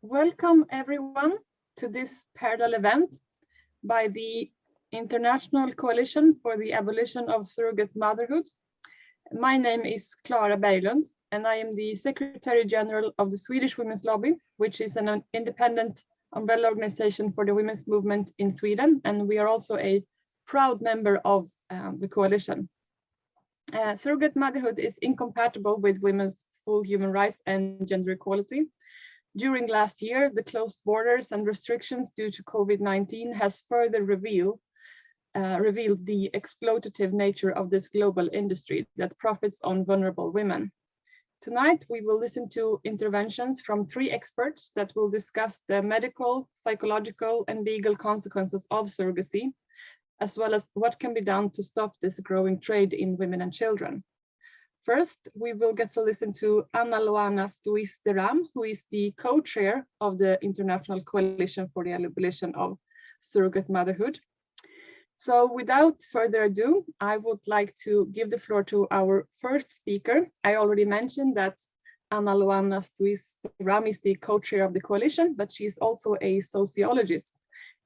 Welcome everyone to this parallel event by the International Coalition for the Abolition of Surrogate Motherhood. My name is Clara Berglund and I am the Secretary General of the Swedish Women's Lobby, which is an independent umbrella organization for the women's movement in Sweden, and we are also a proud member of the coalition. Surrogate motherhood is incompatible with women's full human rights and gender equality. During last year, the closed borders and restrictions due to COVID-19 has further revealed the exploitative nature of this global industry that profits on vulnerable women. Tonight, we will listen to interventions from 3 experts that will discuss the medical, psychological, and legal consequences of surrogacy, as well as what can be done to stop this growing trade in women and children. First, we will get to listen to Ana-Luana Stuis-Deram, who is the co-chair of the International Coalition for the Abolition of Surrogate Motherhood. So without further ado, I would like to give the floor to our first speaker. I already mentioned that Ana-Luana Stuis-Deram is the co-chair of the coalition, but she's also a sociologist.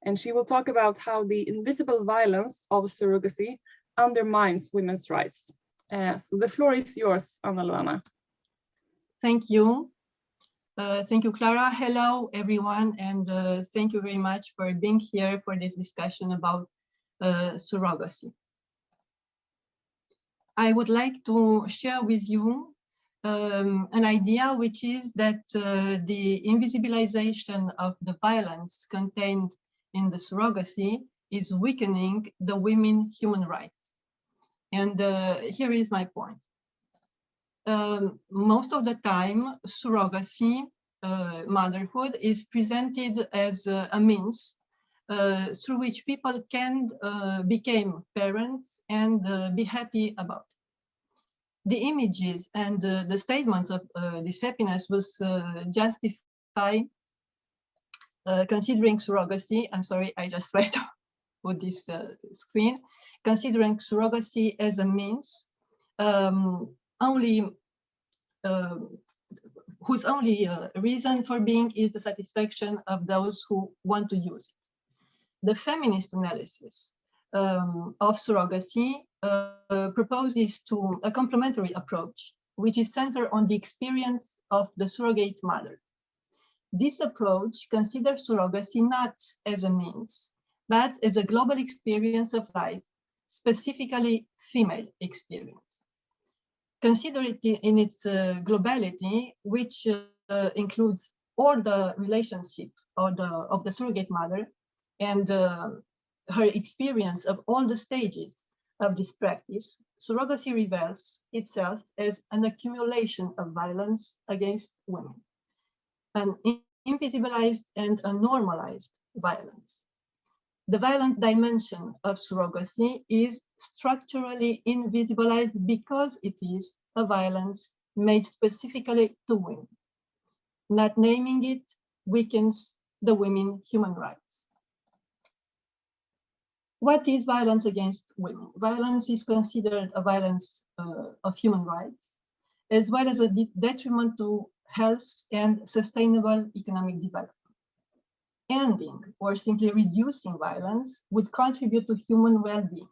And she will talk about how the invisible violence of surrogacy undermines women's rights. So the floor is yours, Ana-Luana. Thank you. Thank you, Clara. Hello, everyone, and thank you very much for being here for this discussion about surrogacy. I would like to share with you an idea, which is that the invisibilization of the violence contained in the surrogacy is weakening the women's human rights. And here is my point. Most of the time, surrogacy, motherhood, is presented as a means through which people can become parents and be happy about it. The images and the statements of this happiness was justified considering surrogacy. I'm sorry, I just tried to put this screen. Considering surrogacy as a means whose only reason for being is the satisfaction of those who want to use it. The feminist analysis of surrogacy proposes to a complementary approach, which is centered on the experience of the surrogate mother. This approach considers surrogacy not as a means, but as a global experience of life, specifically female experience. Consider it in its globality, which includes all the relationship of the surrogate mother and her experience of all the stages of this practice. Surrogacy reveals itself as an accumulation of violence against women, an invisibilized and a normalized violence. The violent dimension of surrogacy is structurally invisibilized because it is a violence made specifically to women. Not naming it weakens the women's human rights. What is violence against women? Violence is considered a violence of human rights, as well as a detriment to health and sustainable economic development. Ending or simply reducing violence would contribute to human well-being.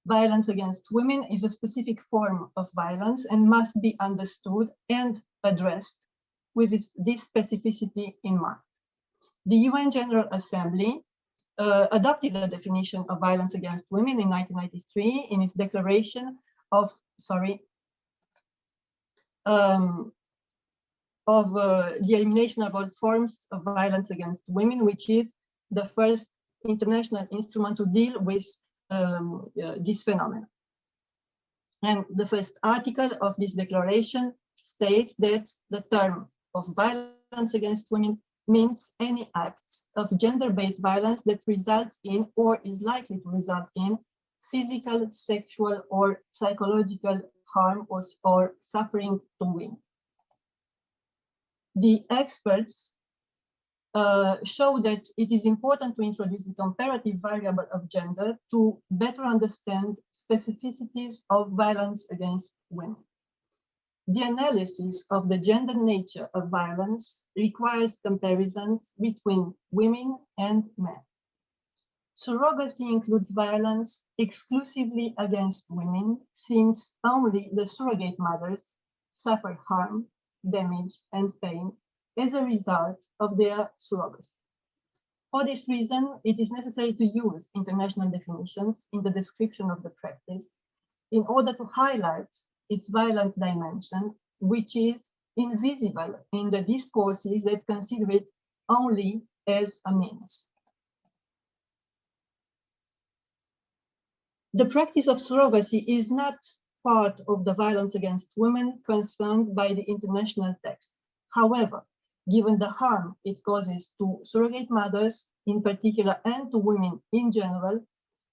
Violence against women is a specific form of violence and must be understood and addressed with this specificity in mind. The UN General Assembly adopted a definition of violence against women in 1993 in its declaration of the elimination of all forms of violence against women, which is the first international instrument to deal with this phenomenon. And the first article of this declaration states that the term of violence against women means any act of gender-based violence that results in or is likely to result in physical, sexual, or psychological harm or suffering to women. The experts show that it is important to introduce the comparative variable of gender to better understand specificities of violence against women. The analysis of the gender nature of violence requires comparisons between women and men. Surrogacy includes violence exclusively against women, since only the surrogate mothers suffer harm, damage, and pain as a result of their surrogacy. For this reason, it is necessary to use international definitions in the description of the practice in order to highlight its violent dimension, which is invisible in the discourses that consider it only as a means. The practice of surrogacy is not part of the violence against women concerned by the international texts. However, given the harm it causes to surrogate mothers in particular and to women in general,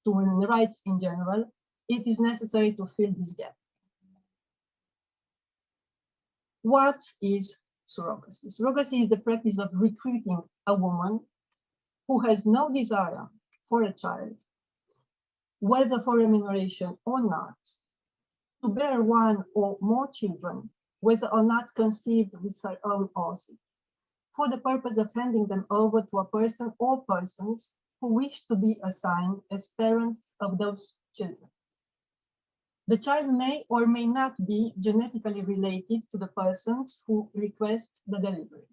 to women's rights in general, it is necessary to fill this gap. What is surrogacy? Surrogacy is the practice of recruiting a woman who has no desire for a child, whether for remuneration or not, to bear one or more children, whether or not conceived with her own auspices, for the purpose of handing them over to a person or persons who wish to be assigned as parents of those children. The child may or may not be genetically related to the persons who request the delivery.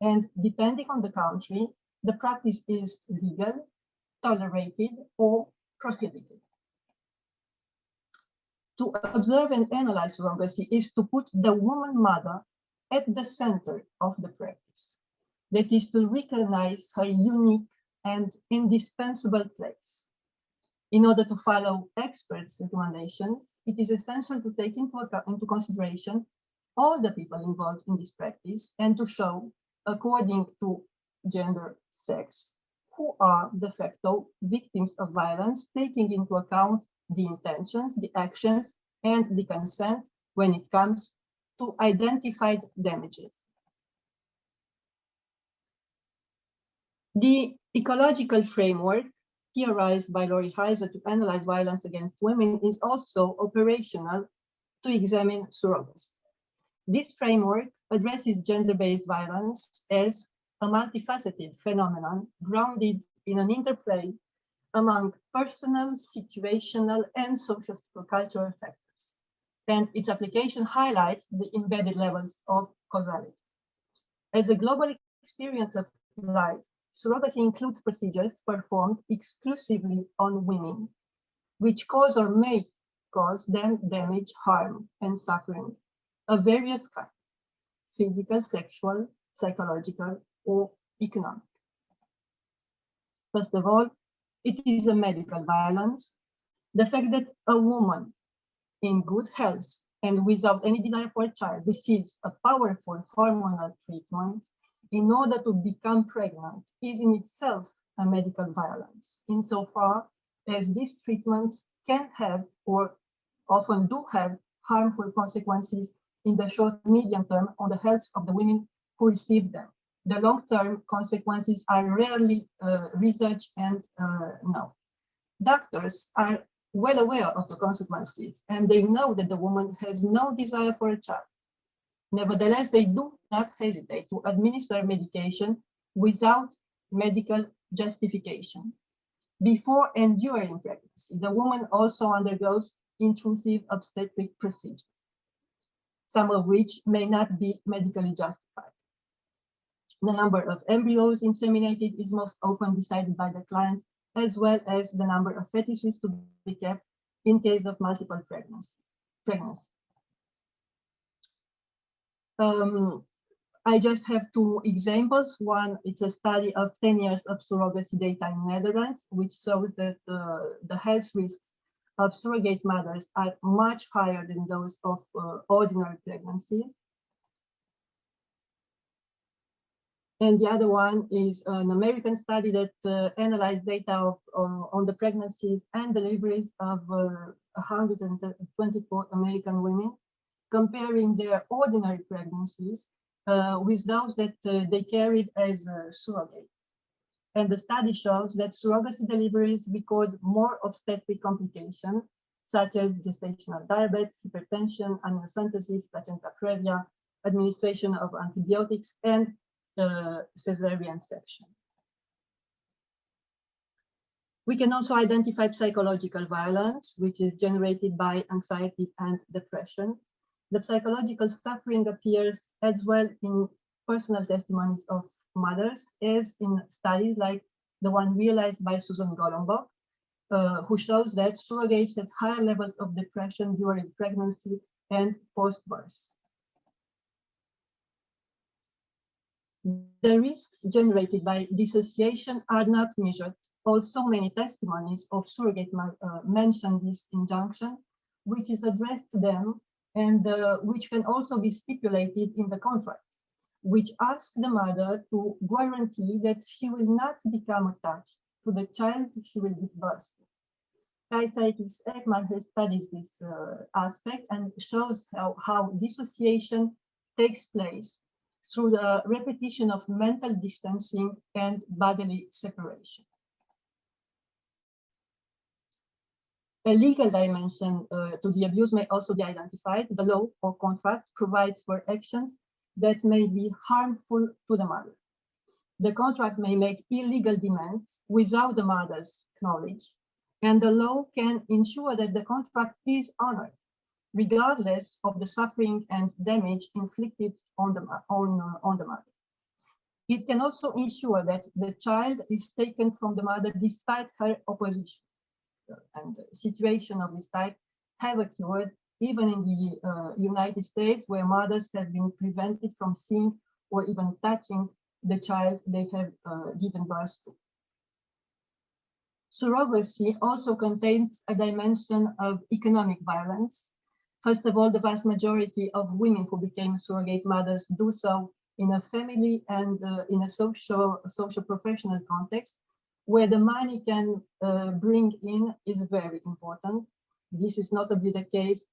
And depending on the country, the practice is legal, tolerated, or prohibited. To observe and analyze surrogacy is to put the woman mother at the center of the practice. That is to recognize her unique and indispensable place. In order to follow experts' recommendations, it is essential to take into consideration all the people involved in this practice and to show, according to gender, sex, who are de facto victims of violence, taking into account the intentions, the actions, and the consent when it comes to identified damages. The ecological framework theorized by Lori Heiser to analyze violence against women is also operational to examine surrogacy. This framework addresses gender-based violence as a multifaceted phenomenon grounded in an interplay among personal, situational, and socio-cultural factors. And its application highlights the embedded levels of causality. As a global experience of life, surrogacy includes procedures performed exclusively on women, which cause or may cause them damage, harm, and suffering of various kinds: physical, sexual, psychological, or economic. First of all, it is a medical violence. The fact that a woman in good health and without any desire for a child receives a powerful hormonal treatment in order to become pregnant is in itself a medical violence, insofar as these treatments can have, or often do have, harmful consequences in the short, medium term on the health of the women who receive them. The long-term consequences are rarely researched and known. Doctors are well aware of the consequences, and they know that the woman has no desire for a child. Nevertheless, they do not hesitate to administer medication without medical justification. Before and during pregnancy, the woman also undergoes intrusive obstetric procedures, some of which may not be medically justified. The number of embryos inseminated is most often decided by the client, as well as the number of fetuses to be kept in case of multiple pregnancies. I just have two examples. One, it's a study of 10 years of surrogacy data in Netherlands, which shows that the health risks of surrogate mothers are much higher than those of ordinary pregnancies. And the other one is an American study that analyzed data on the pregnancies and deliveries of 124 American women, comparing their ordinary pregnancies with those that they carried as surrogates. And the study shows that surrogacy deliveries record more obstetric complications, such as gestational diabetes, hypertension, amniocentesis, placenta previa, administration of antibiotics, and cesarean section. We can also identify psychological violence, which is generated by anxiety and depression. The psychological suffering appears as well in personal testimonies of mothers, as in studies like the one realized by Susan Golombok, who shows that surrogates had higher levels of depression during pregnancy and post-birth. The risks generated by dissociation are not measured. Also, many testimonies of surrogate mention this injunction, which is addressed to them and which can also be stipulated in the contracts, which ask the mother to guarantee that she will not become attached to the child she will give birth to. Kai-Saitis Ekman has studied this aspect and shows how dissociation takes place through the repetition of mental distancing and bodily separation. A legal dimension to the abuse may also be identified. The law or contract provides for actions that may be harmful to the mother. The contract may make illegal demands without the mother's knowledge, and the law can ensure that the contract is honored, regardless of the suffering and damage inflicted on the mother. It can also ensure that the child is taken from the mother despite her opposition. And situations of this type have occurred even in the United States, where mothers have been prevented from seeing or even touching the child they have given birth to. Surrogacy also contains a dimension of economic violence. First of all, the vast majority of women who became surrogate mothers do so in a family and in a social professional context, where the money can bring in is very important. This is notably the case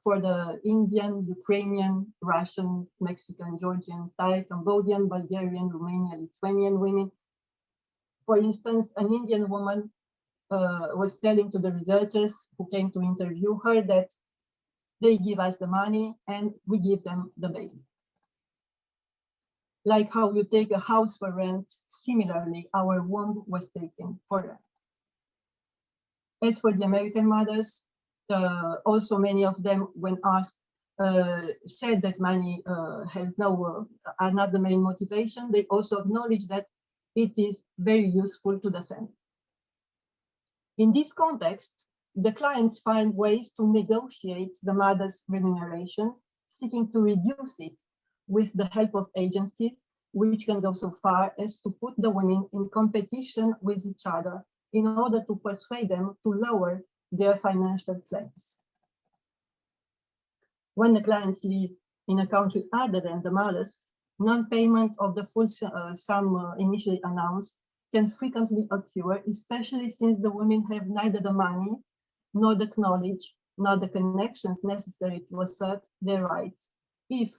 for the Indian, Ukrainian, Russian, Mexican, Georgian, Thai, Cambodian, Bulgarian, Romanian, Lithuanian women. For instance, an Indian woman was telling to the researchers who came to interview her that they give us the money and we give them the baby. Like how you take a house for rent, similarly, our womb was taken for rent. As for the American mothers, also many of them, when asked, said that money are not the main motivation. They also acknowledge that it is very useful to the family. In this context, the clients find ways to negotiate the mother's remuneration, seeking to reduce it with the help of agencies, which can go so far as to put the women in competition with each other in order to persuade them to lower their financial claims. When the clients live in a country other than the mother's, non-payment of the full sum initially announced can frequently occur, especially since the women have neither the money, nor the knowledge, nor the connections necessary to assert their rights if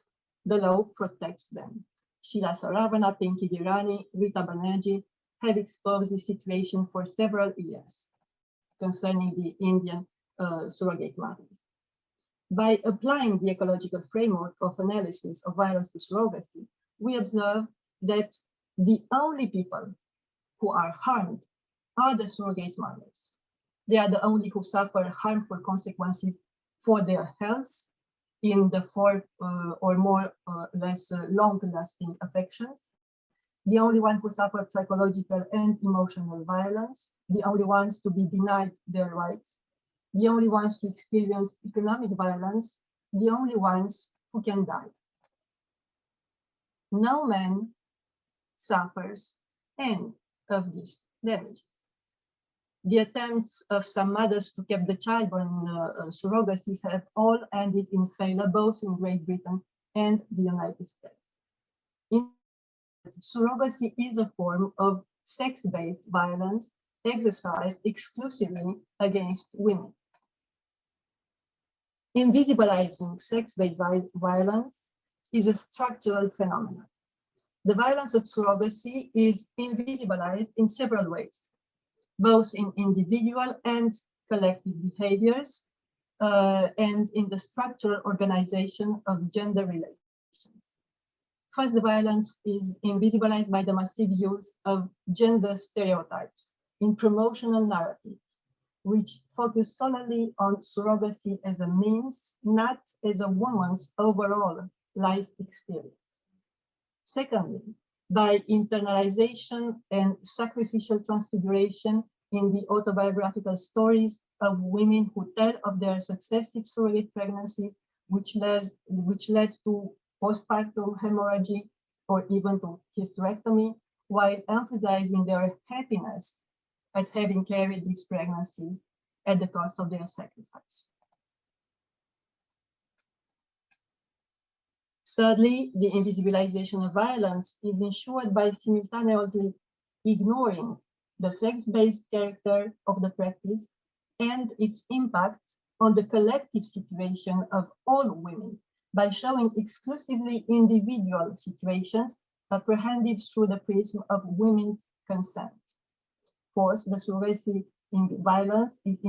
the law protects them. Sheila Saravana, Pinky Dirani, Rita Banerjee have exposed this situation for several years concerning the Indian surrogate mothers. By applying the ecological framework of analysis of violence to surrogacy, we observe that the only people who are harmed are the surrogate mothers. They are the only who suffer harmful consequences for their health in the form or more or less long-lasting affections, the only one who suffer psychological and emotional violence, the only ones to be denied their rights, the only ones to experience economic violence, the only ones who can die. No man suffers any of these damages. The attempts of some mothers to keep the child on surrogacy have all ended in failure, both in Great Britain and the United States. Surrogacy is a form of sex-based violence exercised exclusively against women. Invisibilizing sex-based violence is a structural phenomenon. The violence of surrogacy is invisibilized in several ways, both in individual and collective behaviors, and in the structural organization of gender relations. First, the violence is invisibilized by the massive use of gender stereotypes in promotional narratives, which focus solely on surrogacy as a means, not as a woman's overall life experience. Secondly, by internalization and sacrificial transfiguration in the autobiographical stories of women who tell of their successive surrogate pregnancies, which led to postpartum hemorrhage or even to hysterectomy, while emphasizing their happiness at having carried these pregnancies at the cost of their sacrifice. Thirdly, the invisibilization of violence is ensured by simultaneously ignoring the sex-based character of the practice and its impact on the collective situation of all women by showing exclusively individual situations apprehended through the prism of women's consent. Fourth, the surrogacy violence is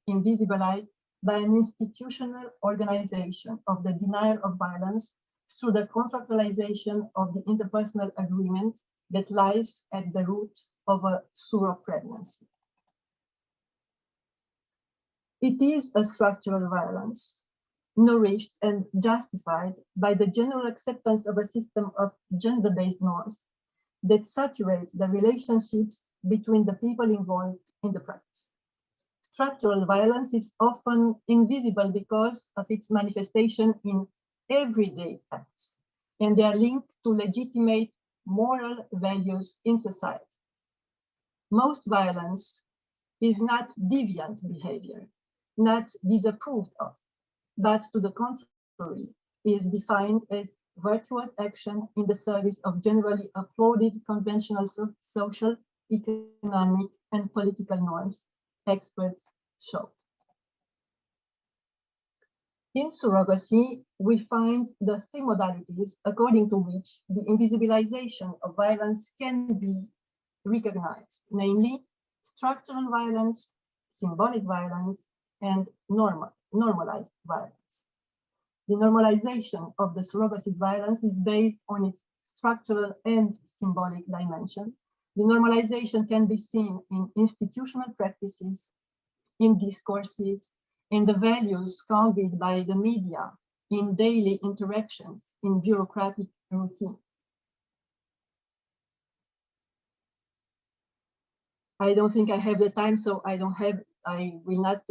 invisibilized by an institutional organization of the denial of violence through the contractualization of the interpersonal agreement that lies at the root of a surropregnancy. It is a structural violence, nourished and justified by the general acceptance of a system of gender-based norms that saturate the relationships between the people involved in the practice. Structural violence is often invisible because of its manifestation in everyday acts, and they are linked to legitimate moral values in society. Most violence is not deviant behavior, not disapproved of, but to the contrary, is defined as virtuous action in the service of generally applauded conventional social, economic, and political norms, experts show. In surrogacy, we find the three modalities according to which the invisibilization of violence can be recognized, namely structural violence, symbolic violence, and normalized violence. The normalization of the surrogacy violence is based on its structural and symbolic dimension. The normalization can be seen in institutional practices, in discourses, in the values conveyed by the media, in daily interactions, in bureaucratic routine. I don't think I have the time, so I will not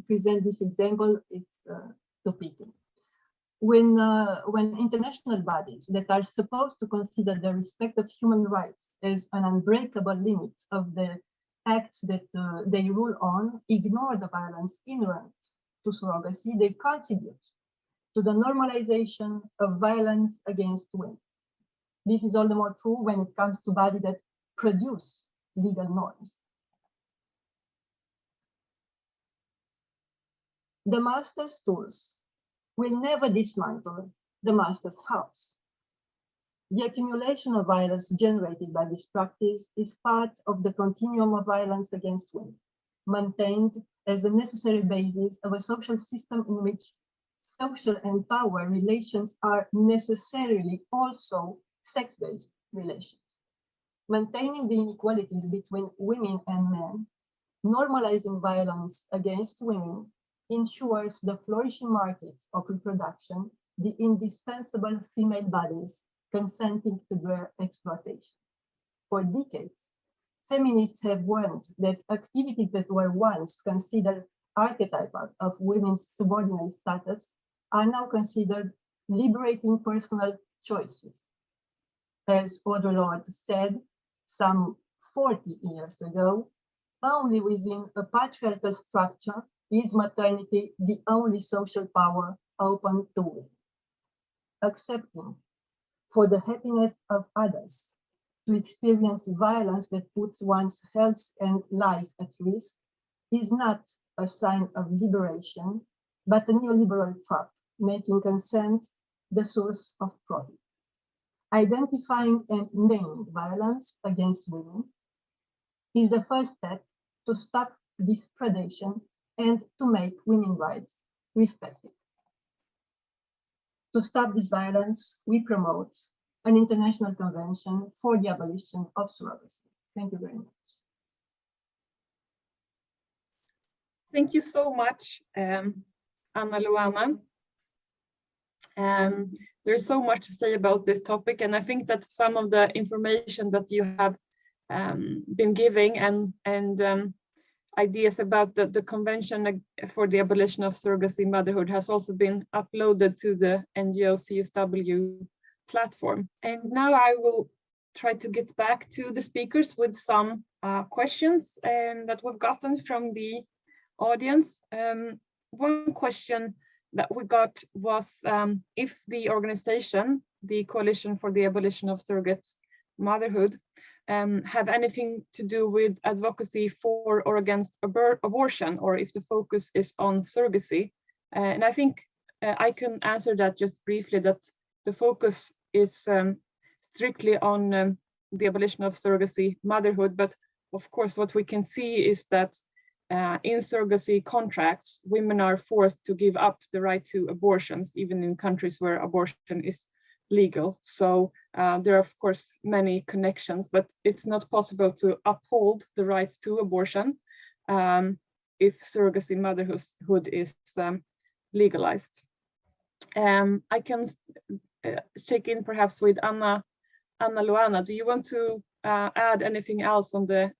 present this example. It's too pity. When international bodies that are supposed to consider the respect of human rights as an unbreakable limit of the acts that they rule on, ignore the violence inherent to surrogacy, they contribute to the normalization of violence against women. This is all the more true when it comes to bodies that produce legal norms. The master's tools will never dismantle the master's house. The accumulation of violence generated by this practice is part of the continuum of violence against women, maintained as a necessary basis of a social system in which social and power relations are necessarily also sex-based relations. Maintaining the inequalities between women and men, normalizing violence against women, ensures the flourishing market of reproduction, the indispensable female bodies consenting to their exploitation. For decades, feminists have warned that activities that were once considered archetypal of women's subordinate status are now considered liberating personal choices. As Audre Lorde said some 40 years ago, only within a patriarchal structure is maternity the only social power open to women. Accepting for the happiness of others to experience violence that puts one's health and life at risk is not a sign of liberation, but a neoliberal trap, making consent the source of profit. Identifying and naming violence against women is the first step to stop this predation and to make women's rights respected. To stop this violence, we promote an international convention for the abolition of surrogacy. Thank you very much. Thank you so much, Anna Luana. There's so much to say about this topic, and I think that some of the information that you have been giving and ideas about the Convention for the Abolition of Surrogacy Motherhood has also been uploaded to the NGO CSW platform. And now I will try to get back to the speakers with some questions that we've gotten from the audience. One question that we got was if the organization, the Coalition for the Abolition of Surrogate Motherhood, have anything to do with advocacy for or against abortion, or if the focus is on surrogacy. And I think I can answer that just briefly, that the focus is strictly on the abolition of surrogacy motherhood. But of course, what we can see is that in surrogacy contracts, women are forced to give up the right to abortions, even in countries where abortion is legal. So there are, of course, many connections, but it's not possible to uphold the right to abortion if surrogacy motherhood is legalized. I can check in perhaps with Anna Luana. Do you want to add anything else on the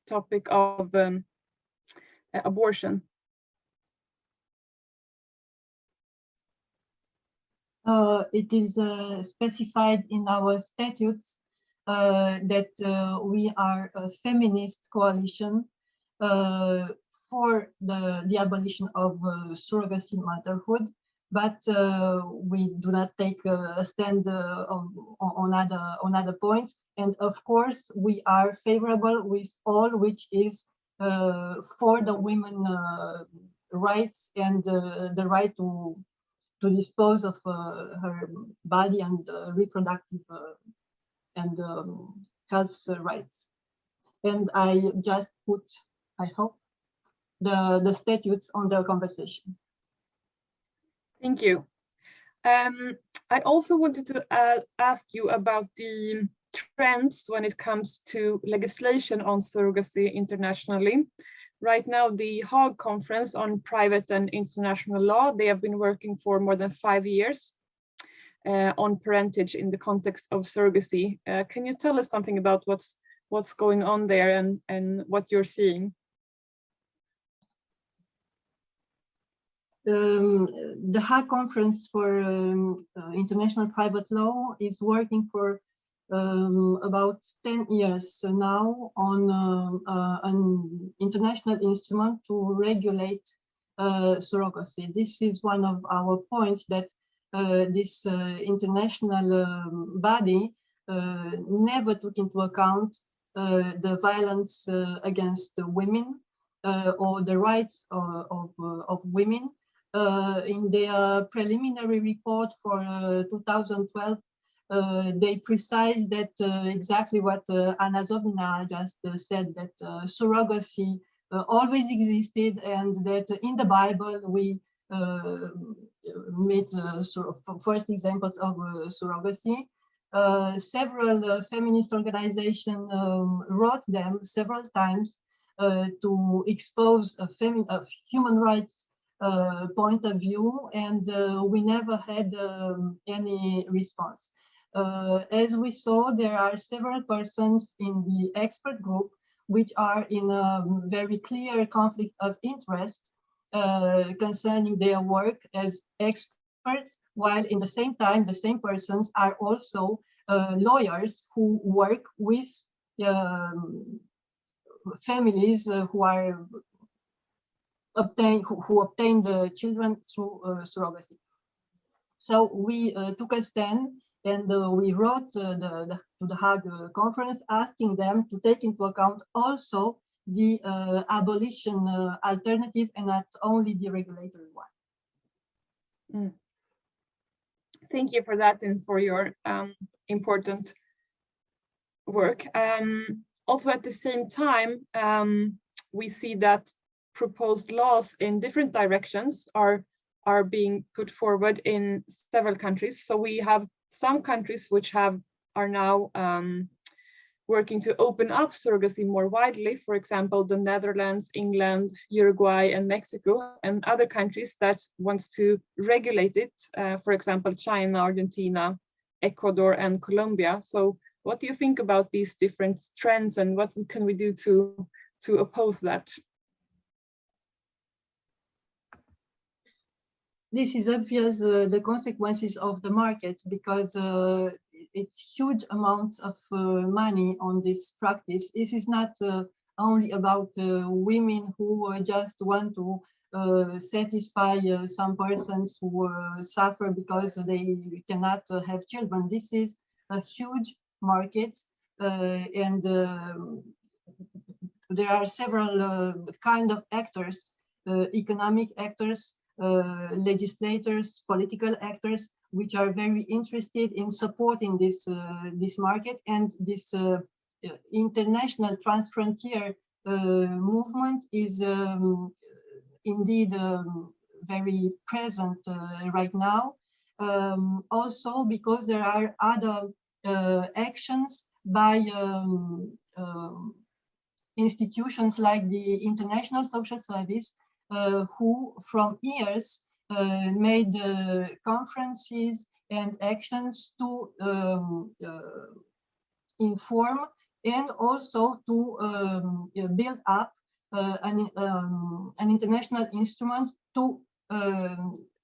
topic of abortion? It is specified in our statutes that we are a feminist coalition for the abolition of surrogacy motherhood, but we do not take a stand on other points. And of course, we are favorable with all which is for the women rights and the right to dispose of her body and reproductive and health rights. And I just put, I hope, the statutes on the conversation. Thank you. I also wanted to ask you about the trends when it comes to legislation on surrogacy internationally. Right now, the Hague Conference on Private and International Law, they have been working for more than 5 years on parentage in the context of surrogacy. Can you tell us something about what's going on there and what you're seeing? The Hague Conference for International Private Law is working for about 10 years now on an international instrument to regulate surrogacy. This is one of our points, that this international body never took into account the violence against women or the rights of women. In their preliminary report for 2012, they precise that exactly what Anna Zobina just said, that surrogacy always existed, and that in the Bible we meet first examples of surrogacy. Several feminist organizations wrote them several times to expose a human rights point of view, and we never had any response. As we saw, there are several persons in the expert group which are in a very clear conflict of interest concerning their work as experts, while in the same time, the same persons are also lawyers who work with families who obtain the children through surrogacy. So we took a stand, and we wrote to the Hague Conference asking them to take into account also the abolition alternative and not only the regulatory one. Mm. Thank you for that and for your important work. Also, at the same time, we see that proposed laws in different directions are being put forward in several countries. So we have some countries which are now working to open up surrogacy more widely, for example, the Netherlands, England, Uruguay, and Mexico, and other countries that wants to regulate it, for example, China, Argentina, Ecuador, and Colombia. So what do you think about these different trends, and what can we do to oppose that? This is obvious, the consequences of the market, because it's huge amounts of money on this practice. This is not only about women who just want to satisfy some persons who suffer because they cannot have children. This is a huge market, and there are several kind of actors, economic actors, legislators, political actors, which are very interested in supporting this this market, and this international transfrontier movement is indeed very present right now. Also because there are other actions by institutions like the International Social Service, who from years made conferences and actions to inform and also to build up an international instrument to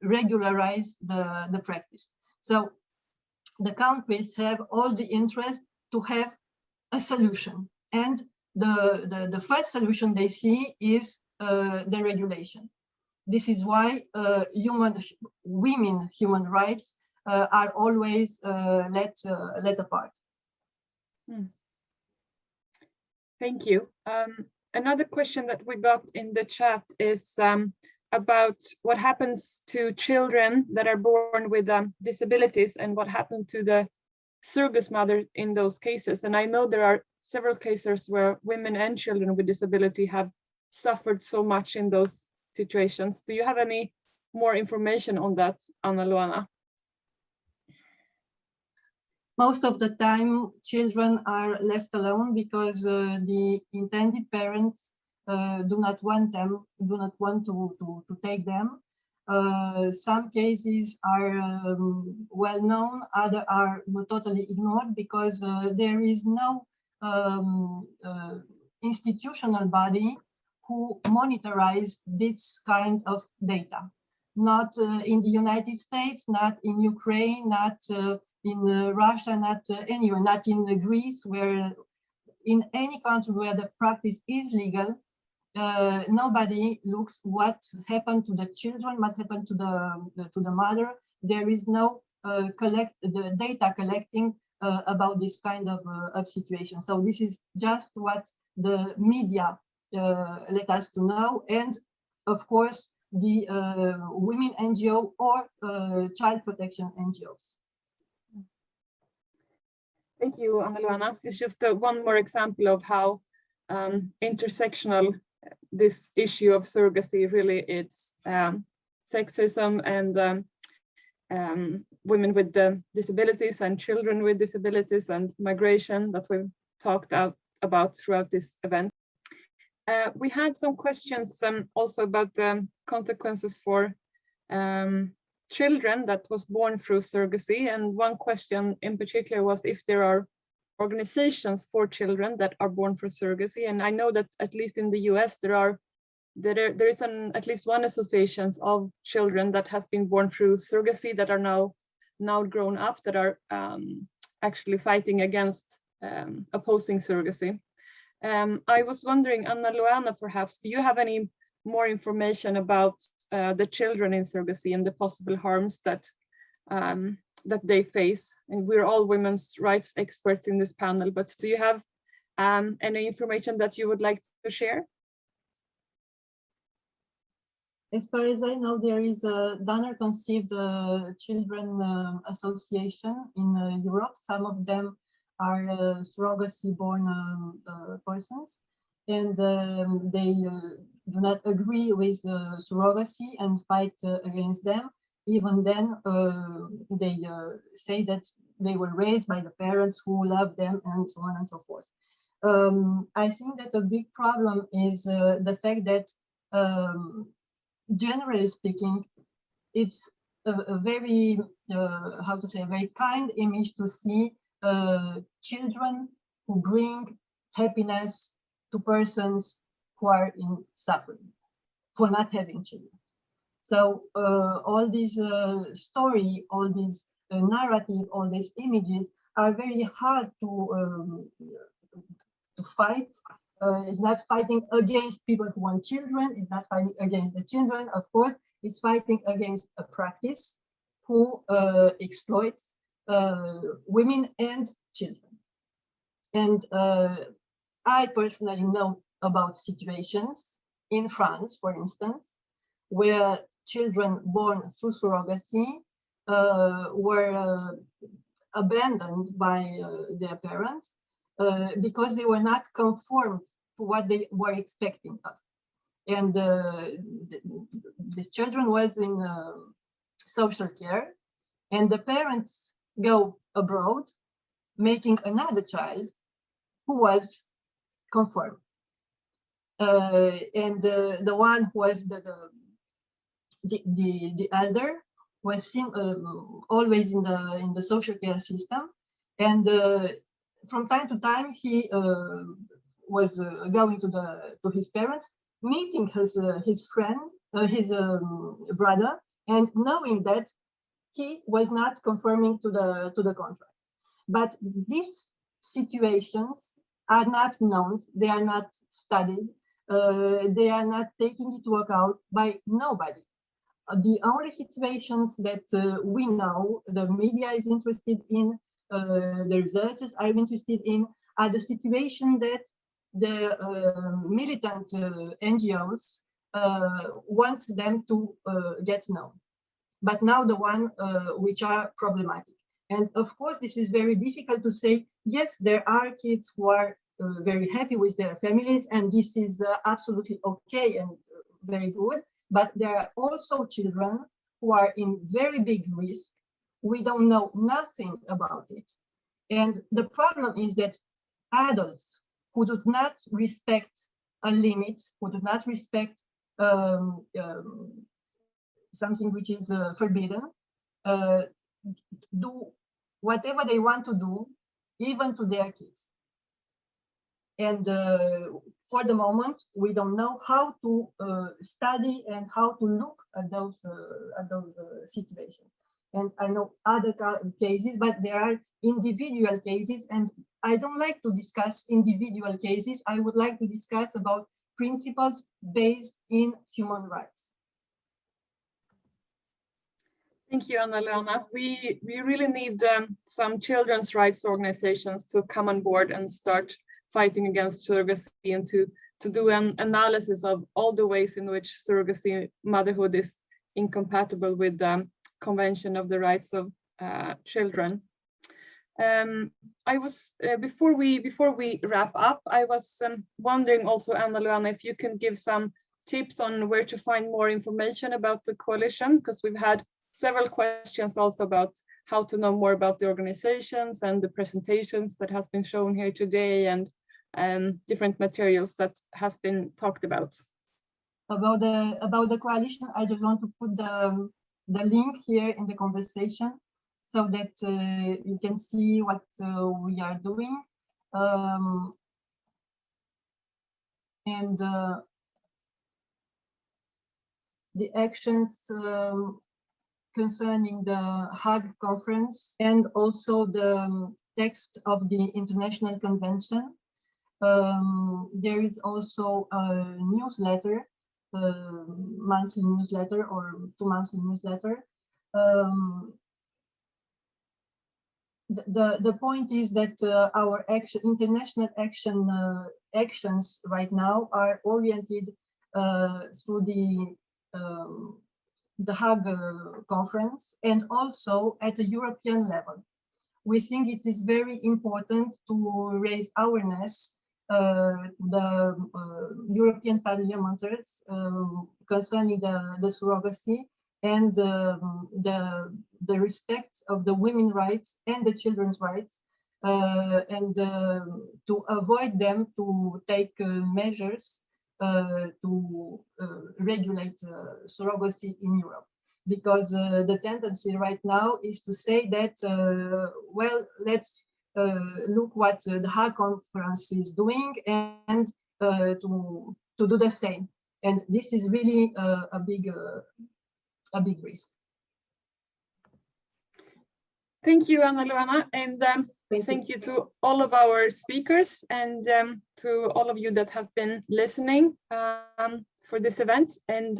regularize the practice. So the countries have all the interest to have a solution, and the first solution they see is the regulation. This is why women human rights are always let apart. Thank you. Another question that we got in the chat is about what happens to children that are born with disabilities, and what happened to the surrogate mother in those cases. And I know there are several cases where women and children with disability have suffered so much in those situations. Do you have any more information on that, Anna-Luana? Most of the time, children are left alone because the intended parents do not want to take them. Some cases are well known, others are totally ignored because there is no institutional body who monitorize this kind of data. Not in the United States, not in Ukraine, not in Russia, not anywhere, not in Greece, where in any country where the practice is legal, nobody looks what happened to the children, what happened to the mother. There is no data collecting about this kind of situation. So this is just what the media let us to know, and of course the women NGO or child protection NGOs. Thank you, Anna-Luana. It's just one more example of how intersectional this issue of surrogacy really is. Sexism and women with disabilities and children with disabilities and migration that we've talked about throughout this event. We had some questions also about the consequences for children that was born through surrogacy, and one question in particular was if there are organizations for children that are born through surrogacy. And I know that at least in the US there is at least one association of children that has been born through surrogacy that are now grown up, that are actually fighting against opposing surrogacy. I was wondering, Anna-Luana, perhaps, do you have any more information about the children in surrogacy and the possible harms that they face? And we're all women's rights experts in this panel, but do you have any information that you would like to share? As far as I know, there is a donor-conceived children association in Europe. Some of them are surrogacy-born persons. and they do not agree with surrogacy and fight against them. Even then, they say that they were raised by the parents who love them, and so on and so forth. I think that a big problem is the fact that, generally speaking, it's a very, how to say, a very kind image to see children who bring happiness to persons who are in suffering for not having children. So all these story, all these narrative, all these images are very hard to fight. It's not fighting against people who want children. It's not fighting against the children, of course. It's fighting against a practice who exploits women and children. And I personally know about situations in France, for instance, where children born through surrogacy were abandoned by their parents because they were not conformed to what they were expecting of. And these children was in social care, and the parents go abroad, making another child who was conformed. And the one who was the elder was seen always in the social care system, and from time to time he was going to his parents, meeting his friend, his brother, and knowing that he was not conforming to the contract. But these situations are not known, they are not studied, they are not taken into account by nobody. The only situations that we know, the media is interested in, the researchers are interested in, are the situation that the militant NGOs want them to get known. But now the one which are problematic. And of course, this is very difficult to say, yes, there are kids who are very happy with their families, and this is absolutely okay and very good. But there are also children who are in very big risk. We don't know nothing about it. And the problem is that adults who do not respect a limit, who do not respect something which is forbidden, do whatever they want to do, even to their kids. And for the moment, we don't know how to study and how to look at those situations. And I know other cases, but there are individual cases, and I don't like to discuss individual cases. I would like to discuss about principles based in human rights. Thank you, Anna-Lena. We really need some children's rights organizations to come on board and start fighting against surrogacy, and to do an analysis of all the ways in which surrogacy motherhood is incompatible with the Convention of the Rights of Children. I was before we wrap up, I was wondering also, Anna-Lena, if you can give some tips on where to find more information about the coalition, because we've had several questions also about how to know more about the organizations and the presentations that has been shown here today, and different materials that has been talked about. About the coalition, I just want to put the link here in the conversation so that you can see what we are doing. And the actions concerning the Hague Conference, and also the text of the International Convention. There is also a newsletter, monthly newsletter or 2 monthly newsletter. The point is that our international actions right now are oriented through the Hague Conference, and also at a European level. We think it is very important to raise awareness the European parliamentarians concerning the surrogacy and the respect of the women's rights and the children's rights, and to avoid them to take measures to regulate surrogacy in Europe. Because the tendency right now is to say that, well, let's look what the Hague Conference is doing and to do the same. And this is really a big risk. Thank you, Anna Luana, and thank you to all of our speakers and to all of you that have been listening for this event. And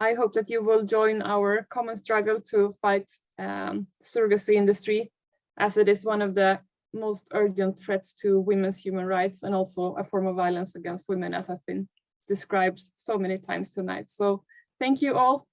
I hope that you will join our common struggle to fight surrogacy industry, as it is one of the most urgent threats to women's human rights and also a form of violence against women, as has been described so many times tonight. So thank you all.